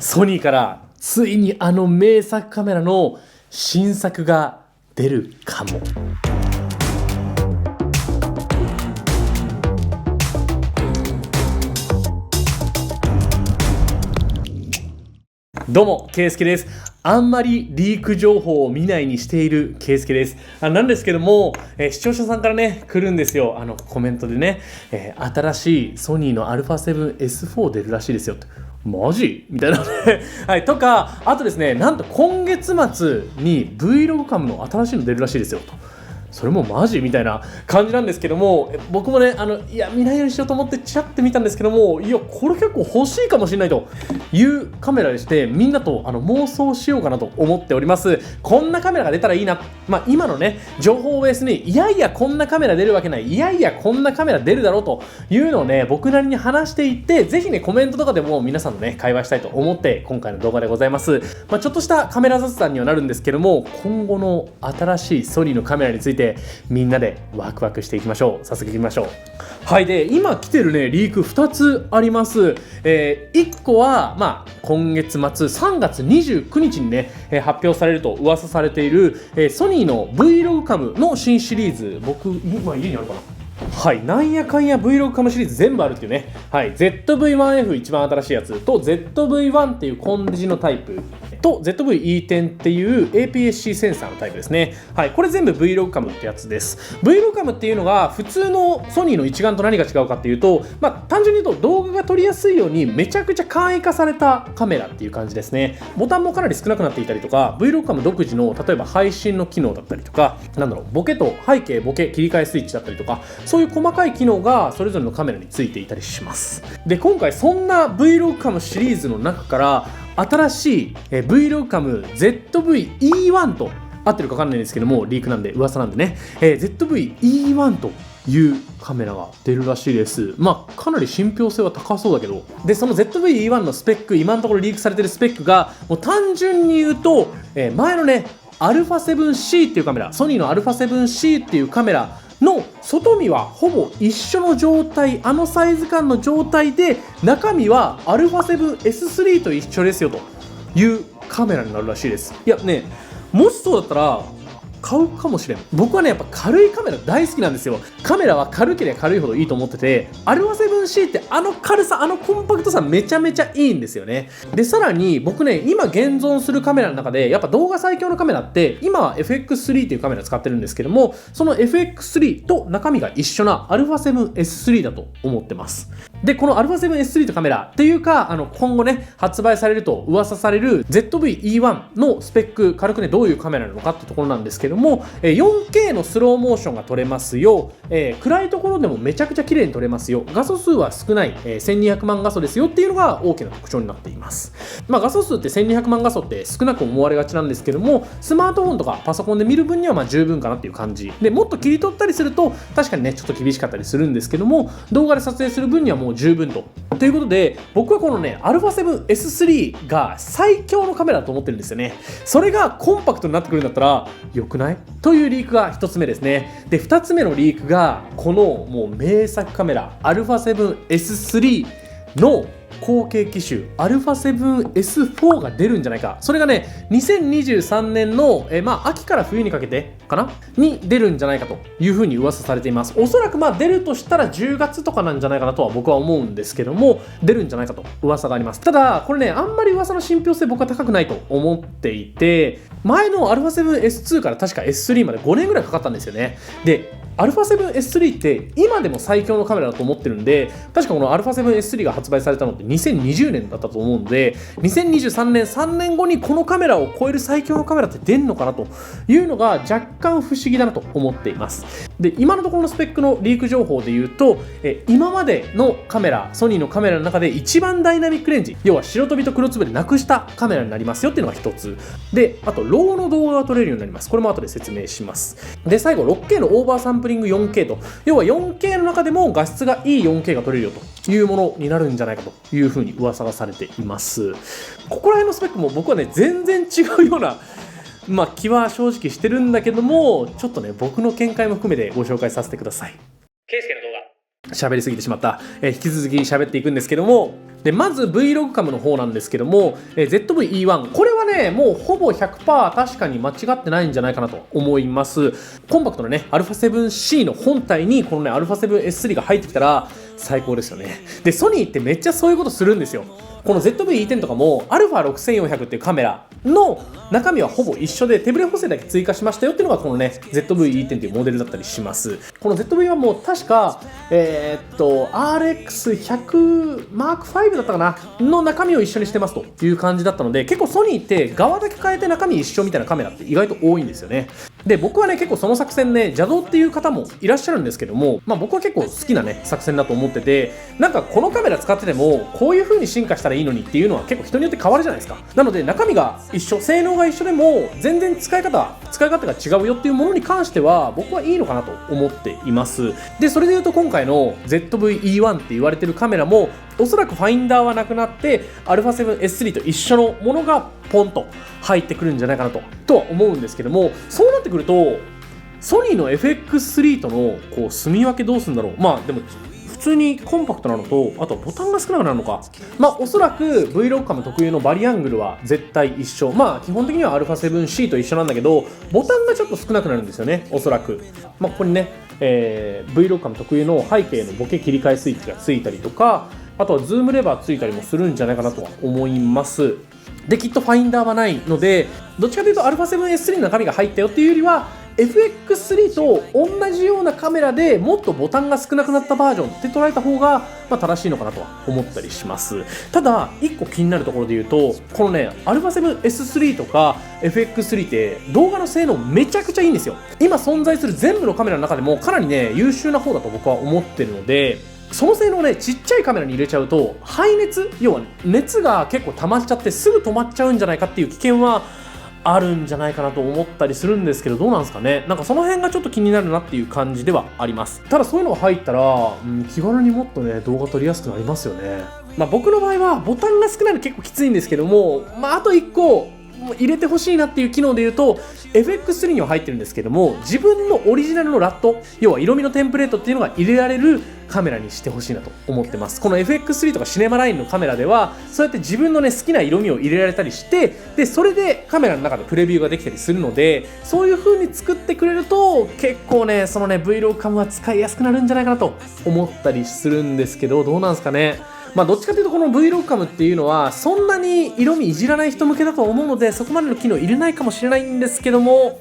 ソニーからついにあの名作カメラの新作が出るかも。どうも、ケイスケです。あんまりリーク情報を見ないにしているケイスケです。なんですけども、視聴者さんからね、来るんですよ。コメントでね、新しいソニーの α7S4 出るらしいですよって。マジみたいなねはい、とか、あとですね、なんと今月末に Vlog カムの新しいの出るらしいですよと。それもマジみたいな感じなんですけども、僕もね、見ないようにしようと思ってチラッて見たんですけども、いや、これ結構欲しいかもしれないというカメラでして、みんなと妄想しようかなと思っております。こんなカメラが出たらいいな。今のね、情報をベースに、いやいや、こんなカメラ出るわけない。いやいや、こんなカメラ出るだろうというのをね、僕なりに話していって、ぜひね、コメントとかでも皆さんのね、会話したいと思って、今回の動画でございます。ちょっとしたカメラ雑談にはなるんですけども、今後の新しいソニーのカメラについて、みんなでワクワクしていきましょう。早速いきましょう。はい。で、今来てるね、リーク2つあります。1個は、今月末3月29日にね、発表されると噂されている、ソニーの Vlog カムの新シリーズ。僕、今家にあるかな。はい、なんやかんや Vlog カムシリーズ全部あるっていうね、はい、ZV-1F 一番新しいやつと ZV-1 っていうコンデジのタイプと ZV-E10 っていう APS-C センサーのタイプですね。はい、これ全部 Vlog カムってやつです。Vlog カムっていうのが普通のソニーの一眼と何が違うかっていうと、単純に言うと動画が撮りやすいようにめちゃくちゃ簡易化されたカメラっていう感じですね。ボタンもかなり少なくなっていたりとか、Vlog カム独自の例えば配信の機能だったりとか、ボケと背景ボケ切り替えスイッチだったりとか、そういう細かい機能がそれぞれのカメラについていたりします。で、今回そんな Vlog カムシリーズの中から新しい Vlog カム ZV-E1 と合ってるか分かんないんですけども、リークなんで噂なんでね、ZV-E1 というカメラが出るらしいです。かなり信憑性は高そうだけど、でその ZV-E1 のスペック、今のところリークされてるスペックがもう単純に言うと、前のね α7C っていうカメラ、ソニーの α7C っていうカメラの外見はほぼ一緒の状態、サイズ感の状態で、中身は α7S3 と一緒ですよというカメラになるらしいです。いやね、もしそうだったら買うかもしれん。僕はね、やっぱ軽いカメラ大好きなんですよ。カメラは軽ければ軽いほどいいと思ってて、α7C って軽さ、コンパクトさめちゃめちゃいいんですよね。で、さらに僕ね、今現存するカメラの中でやっぱ動画最強のカメラって、今は FX3 というカメラ使ってるんですけども、その FX3 と中身が一緒な α7S3 だと思ってます。で、この α7S3 とカメラっていうか、今後ね、発売されると噂される ZV-E1 のスペック、軽くね、どういうカメラなのかってところなんですけども、4K のスローモーションが撮れますよ、暗いところでもめちゃくちゃ綺麗に撮れますよ、画素数は少ない、1200万画素ですよっていうのが大きな特徴になっています。画素数って1200万画素って少なく思われがちなんですけども、スマートフォンとかパソコンで見る分には十分かなっていう感じで、もっと切り取ったりすると確かにね、ちょっと厳しかったりするんですけども、動画で撮影する分にはもう十分ということで、僕はこのね α7S3 が最強のカメラだと思ってるんですよね。それがコンパクトになってくるんだったら良くないというリークが1つ目ですね。で、2つ目のリークがこのもう名作カメラ α7S3 の後継機種 α7S4 が出るんじゃないか。それがね、2023年の秋から冬にかけてかなに出るんじゃないかというふうに噂されています。おそらく出るとしたら10月とかなんじゃないかなとは僕は思うんですけども、出るんじゃないかと噂があります。ただこれね、あんまり噂の信憑性僕は高くないと思っていて、前の α7S2 から確か S3 まで5年ぐらいかかったんですよね。で、α7S3 って今でも最強のカメラだと思ってるんで、確かこの α7S3 が発売されたのって2020年だったと思うので、2023年3年後にこのカメラを超える最強のカメラって出んのかなというのが若干不思議だなと思っています。で、今のところのスペックのリーク情報で言うと、今までのカメラ、ソニーのカメラの中で一番ダイナミックレンジ、要は白飛びと黒つぶでなくしたカメラになりますよっていうのが一つで、あとローの動画が撮れるようになります。これも後で説明します。で、最後 6K のオーバーサンプリング 4K と、要は 4K の中でも画質がいい 4K が撮れるよというものになるんじゃないかというふうに噂がされています。ここら辺のスペックも僕はね、全然違うような気は正直してるんだけども、ちょっとね、僕の見解も含めてご紹介させてください。ケイスケの動画喋りすぎてしまった。引き続き喋っていくんですけども、でまず Vlog カムの方なんですけども、ZV-E1 これはねもうほぼ 100% 確かに間違ってないんじゃないかなと思います。コンパクトなね α7C の本体にこのね α7S3 が入ってきたら最高ですよね。でソニーってめっちゃそういうことするんですよ。この ZV-E10 とかも α6400 っていうカメラの中身はほぼ一緒で手ブレ補正だけ追加しましたよっていうのがこのね ZV-E10 っていうモデルだったりします。この ZV はもう確かRX100 M5 だったかなの中身を一緒にしてますという感じだったので、結構ソニーって側だけ変えて中身一緒みたいなカメラって意外と多いんですよね。で僕はね結構その作戦ね邪道っていう方もいらっしゃるんですけども、僕は結構好きなね作戦だと思ってて、なんかこのカメラ使っててもこういう風に進化したらいいのにっていうのは結構人によって変わるじゃないですか。なので中身が一緒、性能が一緒でも全然使い勝手が違うよっていうものに関しては僕はいいのかなと思っています。でそれでいうと今回の ZV-E1 って言われてるカメラもおそらくファインダーはなくなって α7S3 と一緒のものがポンと入ってくるんじゃないかなとは思うんですけども、そうなってくるとソニーの FX3 とのこう住み分けどうするんだろう。でも普通にコンパクトなのと、あとボタンが少なくなるのか。おそらく Vlog カム特有のバリアングルは絶対一緒。基本的には α7C と一緒なんだけど、ボタンがちょっと少なくなるんですよね、おそらく。ここにね、Vlog カム特有の背景のボケ切り替えスイッチがついたりとか、あとはズームレバーついたりもするんじゃないかなとは思います。できっとファインダーはないので、どっちかというと α7S3 の中身が入ったよっていうよりはFX3 と同じようなカメラでもっとボタンが少なくなったバージョンって捉えた方が正しいのかなとは思ったりします。ただ1個気になるところで言うと、このね α7S3 とか FX3 って動画の性能めちゃくちゃいいんですよ。今存在する全部のカメラの中でもかなりね優秀な方だと僕は思ってるので、その性能ねちっちゃいカメラに入れちゃうと排熱、要は熱が結構溜まっちゃってすぐ止まっちゃうんじゃないかっていう危険はあるんじゃないかなと思ったりするんですけど、どうなんですかね。なんかその辺がちょっと気になるなっていう感じではあります。ただそういうのが入ったら、気軽にもっとね動画撮りやすくなりますよね。僕の場合はボタンが少ないの結構きついんですけども、あと1個入れてほしいなっていう機能で言うと FX3 には入ってるんですけども、自分のオリジナルのラット、要は色味のテンプレートっていうのが入れられるカメラにしてほしいなと思ってます。この FX3 とかシネマラインのカメラではそうやって自分のね好きな色味を入れられたりして、でそれでカメラの中でプレビューができたりするので、そういう風に作ってくれると結構ねそのね Vlog カムは使いやすくなるんじゃないかなと思ったりするんですけど、どうなんですかね。どっちかというとこの Vlog カムっていうのはそんなに色味いじらない人向けだと思うので、そこまでの機能入れないかもしれないんですけども、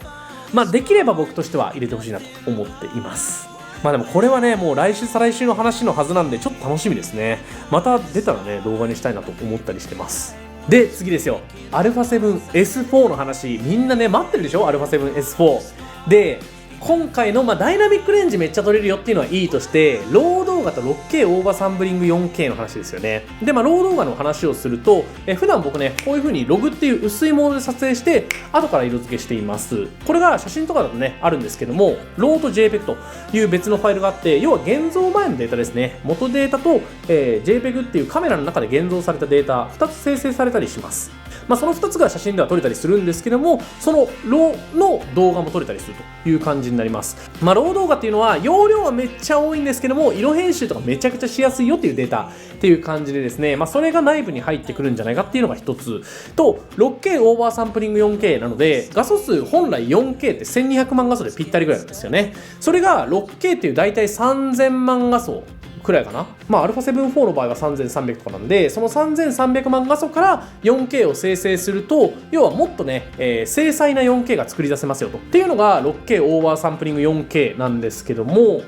できれば僕としては入れてほしいなと思っています。でもこれはねもう来週再来週の話のはずなんでちょっと楽しみですね。また出たらね動画にしたいなと思ったりしてます。で次ですよ、α7S4 の話、みんなね待ってるでしょ。α7S4 で今回のダイナミックレンジめっちゃ撮れるよっていうのはいいとして、ロー動画と 6K オーバーサンプリング 4K の話ですよね。でロー動画の話をすると、普段僕ねこういう風にログっていう薄いモードで撮影して後から色付けしています。これが写真とかだとねあるんですけども、ローと JPEG という別のファイルがあって、要は現像前のデータですね。元データと、JPEG っていうカメラの中で現像されたデータ2つ生成されたりします。その2つが写真では撮れたりするんですけども、そのローの動画も撮れたりするという感じになります。ロー動画っていうのは容量はめっちゃ多いんですけども、色編集とかめちゃくちゃしやすいよっていうデータっていう感じでですね、それが内部に入ってくるんじゃないかっていうのが一つと、 6K オーバーサンプリング 4K なので画素数本来 4K って1200万画素でぴったりぐらいなんですよね。それが 6K っていう大体3000万画素くらいかな。α7-4 の場合は3300とかなんで、その3300万画素から 4K を生成すると、要はもっとね、精細な 4K が作り出せますよとっていうのが 6K オーバーサンプリング 4K なんですけども、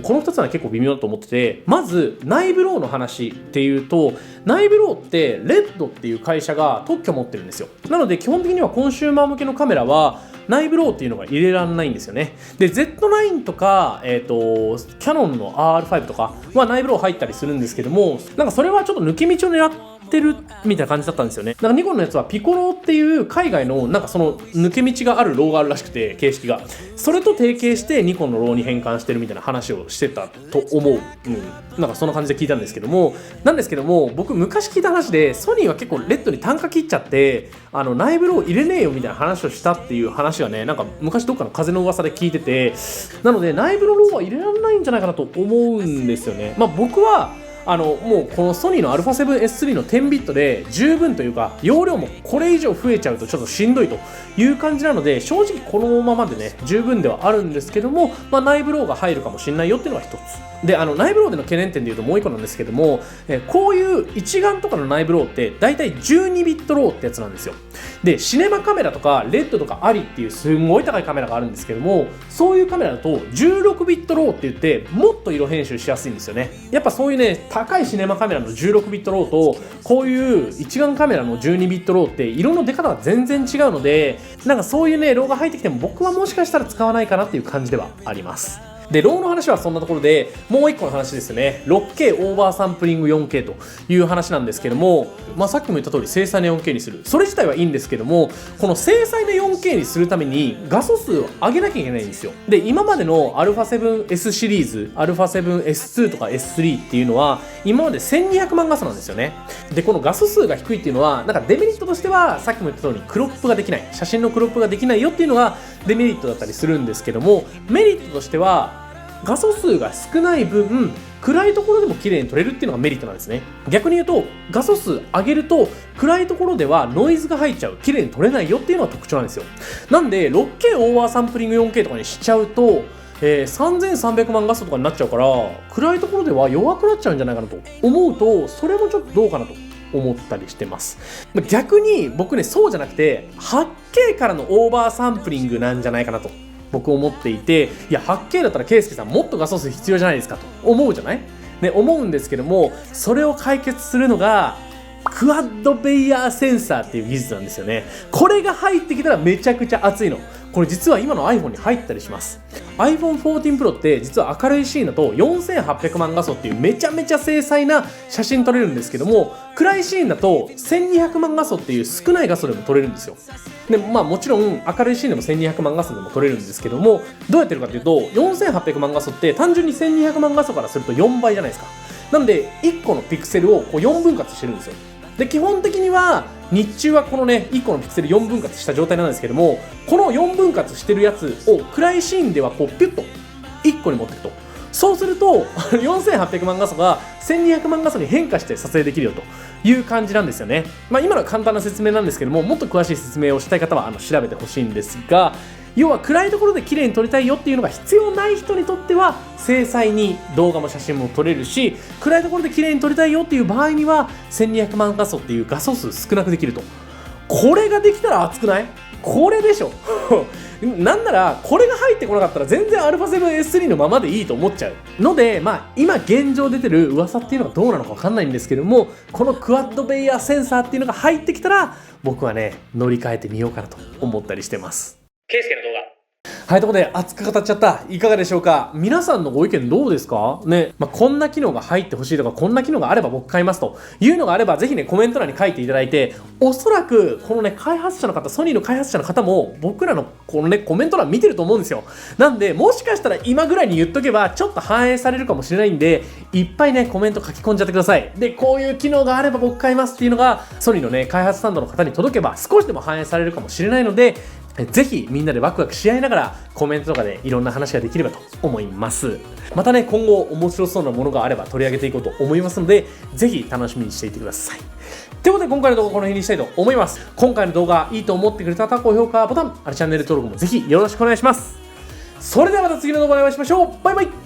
この2つは結構微妙だと思ってて、まず内部ローの話っていうと、内部ローってレッドっていう会社が特許持ってるんですよ。なので基本的にはコンシューマー向けのカメラは内部ローっていうのが入れられないんですよね。で Z9 とか、キヤノンの R5 とかは内部ロー入ったりするんですけども、なんかそれはちょっと抜け道を狙っててるみたいな感じだったんですよね。なんかニコンのやつはピコロっていう海外のなんかその抜け道があるローがあるらしくて、形式がそれと提携してニコンのローに変換してるみたいな話をしてたと思う。なんかそんな感じで聞いたんですけども、僕昔聞いた話で、ソニーは結構レッドに単価切っちゃって内部ロー入れねえよみたいな話をしたっていう話はね、なんか昔どっかの風の噂で聞いてて、なので内部のローは入れられないんじゃないかなと思うんですよね。僕はもうこのソニーの α7S3 の10ビットで十分というか、容量もこれ以上増えちゃうとちょっとしんどいという感じなので、正直このままでね十分ではあるんですけども、内部ローが入るかもしれないよっていうのが一つで、内部ローでの懸念点でいうともう一個なんですけども、こういう一眼とかの内部ローってだいたい12ビットローってやつなんですよ。でシネマカメラとかレッドとかアリっていうすんごい高いカメラがあるんですけども、そういうカメラだと16ビットローって言ってもっと色編集しやすいんですよね。やっぱそういうね高いシネマカメラの16ビットローとこういう一眼カメラの12ビットローって色の出方が全然違うので、なんかそういうねローが入ってきても僕はもしかしたら使わないかなっていう感じではあります。でローの話はそんなところで、もう一個の話ですよね。 6K オーバーサンプリング 4K という話なんですけども、さっきも言った通り精細な 4K にする、それ自体はいいんですけども、この精細な 4K にするために画素数を上げなきゃいけないんですよ。で今までの α7S シリーズ α7S2 とか S3 っていうのは今まで1200万画素なんですよね。でこの画素数が低いっていうのはなんかデメリットとしては、さっきも言った通りクロップができない、写真のクロップができないよっていうのがデメリットだったりするんですけども、メリットとしては画素数が少ない分暗いところでも綺麗に撮れるっていうのがメリットなんですね。逆に言うと画素数上げると暗いところではノイズが入っちゃう、綺麗に撮れないよっていうのが特徴なんですよ。なんで 6K オーバーサンプリング 4K とかにしちゃうと、3300万画素とかになっちゃうから、暗いところでは弱くなっちゃうんじゃないかなと思うと、それもちょっとどうかなと思ったりしてます。逆に僕ねそうじゃなくて 8K からのオーバーサンプリングなんじゃないかなと僕思っていて、いや 8K だったらケイスケさんもっと画素数必要じゃないですかと思うじゃないね、思うんですけども、それを解決するのがクワッドベイヤーセンサーっていう技術なんですよね。これが入ってきたらめちゃくちゃ熱いの。これ実は今の iPhone に入ったりします。 iPhone 14 Pro って実は明るいシーンだと4800万画素っていうめちゃめちゃ精細な写真撮れるんですけども、暗いシーンだと1200万画素っていう少ない画素でも撮れるんですよ。でもちろん明るいシーンでも1200万画素でも撮れるんですけども、どうやってるかというと4800万画素って単純に1200万画素からすると4倍じゃないですか。なんで1個のピクセルをこう4分割してるんですよ。で基本的には日中はこのね1個のピクセル4分割した状態なんですけども、この4分割してるやつを暗いシーンではこうピュッと1個に持っていくと、そうすると4800万画素が1200万画素に変化して撮影できるよという感じなんですよね。今のは簡単な説明なんですけども、もっと詳しい説明をしたい方は調べてほしいんですが、要は暗いところで綺麗に撮りたいよっていうのが必要ない人にとっては精細に動画も写真も撮れるし、暗いところで綺麗に撮りたいよっていう場合には1200万画素っていう画素数少なくできると。これができたら熱くない？これでしょなんならこれが入ってこなかったら全然 α7S3 のままでいいと思っちゃうので、今現状出てる噂っていうのがどうなのか分かんないんですけども、このクワッドベイヤーセンサーっていうのが入ってきたら僕はね乗り換えてみようかなと思ったりしてます。ケイスケの動画はい、ということで熱く語っちゃった。いかがでしょうか。皆さんのご意見どうですかね。こんな機能が入ってほしいとか、こんな機能があれば僕買いますというのがあれば、ぜひねコメント欄に書いていただいて、おそらくこのね開発者の方、ソニーの開発者の方も僕らのこのねコメント欄見てると思うんですよ。なんでもしかしたら今ぐらいに言っとけばちょっと反映されるかもしれないんで、いっぱいねコメント書き込んじゃってください。でこういう機能があれば僕買いますっていうのがソニーのね開発スタンドの方に届けば少しでも反映されるかもしれないので、ぜひみんなでワクワクし合いながらコメントとかでいろんな話ができればと思います。またね今後面白そうなものがあれば取り上げていこうと思いますので、ぜひ楽しみにしていてください。ということで今回の動画はこの辺にしたいと思います。今回の動画いいと思ってくれた方は高評価ボタン、チャンネル登録もぜひよろしくお願いします。それではまた次の動画でお会いしましょう。バイバイ。